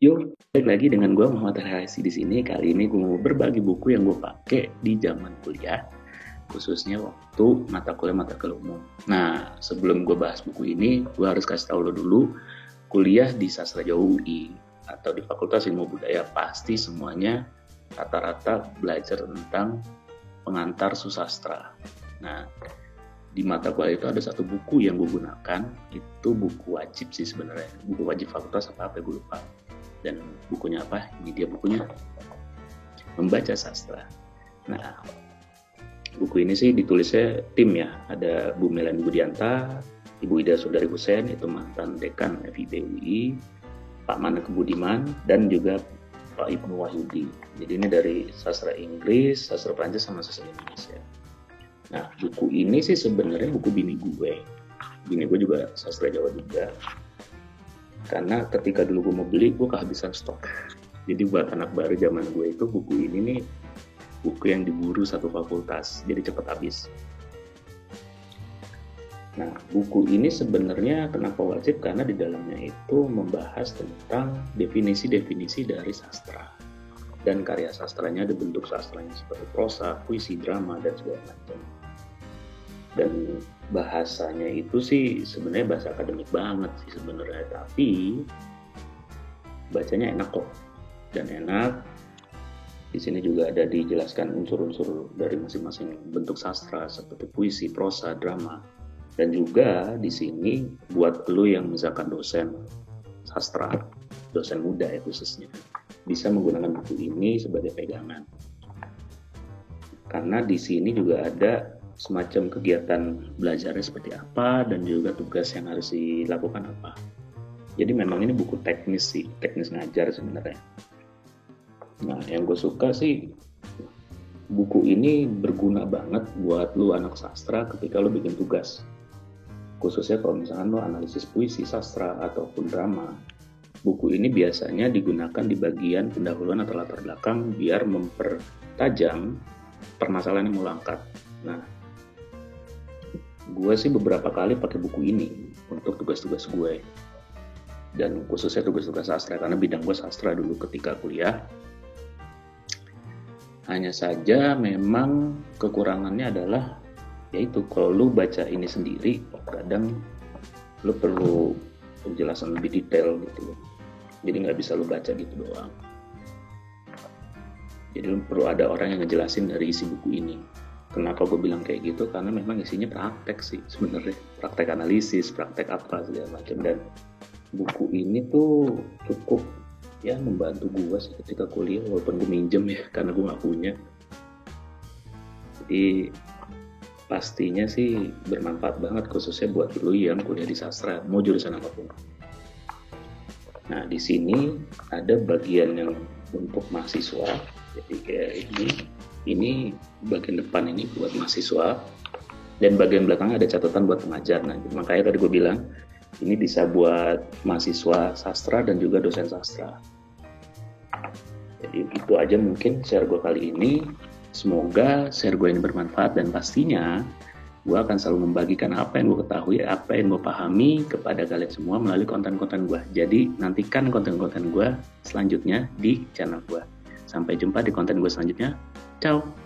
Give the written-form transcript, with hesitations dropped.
Yuk, balik lagi dengan gue Muhammad Harisi di sini. Kali ini gue mau berbagi buku yang gue pakai di zaman kuliah, khususnya waktu mata kuliah umum. Nah, sebelum gue bahas buku ini, gue harus kasih tahu lo dulu, kuliah di Sastra Jawa UI atau di Fakultas Ilmu Budaya pasti semuanya rata-rata belajar tentang pengantar susastra. Nah, di mata kuliah itu ada satu buku yang gue gunakan, itu buku wajib sih sebenarnya, buku wajib fakultas apa gue lupa. Dan bukunya apa? Ini dia bukunya, Membaca Sastra. Nah, buku ini sih ditulisnya tim ya, ada Bu Melani Budianta, Ibu Ida Sundari Hussein, itu mantan dekan FIB UI, Pak Manek Budiman, dan juga Pak Ibnu Wahyudi. Jadi ini dari sastra Inggris, sastra Prancis, sama sastra Indonesia. Nah, buku ini sih sebenarnya buku bini gue. Bini gue juga sastra Jawa juga. Karena ketika dulu gue mau beli, gue kehabisan stok. Jadi buat anak baru zaman gue itu, buku ini nih buku yang diburu satu fakultas, jadi cepat habis. Nah, buku ini sebenarnya kenapa wajib? Karena di dalamnya itu membahas tentang definisi-definisi dari sastra. Dan karya sastranya ada bentuk sastranya seperti prosa, puisi, drama, dan segala macam. Dan bahasanya itu sih sebenarnya bahasa akademik banget sih sebenarnya, tapi bacanya enak kok, dan enak. Di sini juga ada dijelaskan unsur-unsur dari masing-masing bentuk sastra seperti puisi, prosa, drama. Dan juga di sini buat lo yang misalkan dosen sastra, dosen muda ya khususnya, bisa menggunakan buku ini sebagai pegangan. Karena di sini juga ada semacam kegiatan belajarnya seperti apa dan juga tugas yang harus dilakukan apa. Jadi memang ini buku teknis sih, teknis ngajar sebenarnya. Nah, yang gue suka sih buku ini berguna banget buat lu anak sastra ketika lu bikin tugas. Khususnya kalau misalkan lu analisis puisi, sastra, ataupun drama. Buku ini biasanya digunakan di bagian pendahuluan atau latar belakang biar mempertajam permasalahan yang mau angkat. Nah, gue sih beberapa kali pakai buku ini untuk tugas-tugas gue, dan khususnya tugas-tugas sastra karena bidang gue sastra dulu ketika kuliah. Hanya saja memang kekurangannya adalah yaitu kalau lu baca ini sendiri kadang lu perlu penjelasan lebih detail gitu, jadi nggak bisa lu baca gitu doang. Jadi lu perlu ada orang yang ngejelasin dari isi buku ini. Kenapa gue bilang kayak gitu? Karena memang isinya praktek sih sebenarnya, praktek analisis, praktek apa segala macam. Dan buku ini tuh cukup ya membantu gue sih ketika kuliah, walaupun gue minjem ya karena gue nggak punya. Jadi pastinya sih bermanfaat banget khususnya buat lu yang kuliah di sastra, mau jurusan apapun. Nah, di sini ada bagian yang untuk mahasiswa. Jadi kayak ini bagian depan ini buat mahasiswa, dan bagian belakang ada catatan buat pengajar. Nah, makanya tadi gue bilang ini bisa buat mahasiswa sastra dan juga dosen sastra. Jadi itu aja mungkin share gue kali ini. Semoga share gue ini bermanfaat, dan pastinya gue akan selalu membagikan apa yang gue ketahui, apa yang gue pahami kepada kalian semua melalui konten-konten gue. Jadi nantikan konten-konten gue selanjutnya di channel gue. Sampai jumpa di konten gue selanjutnya. Ciao!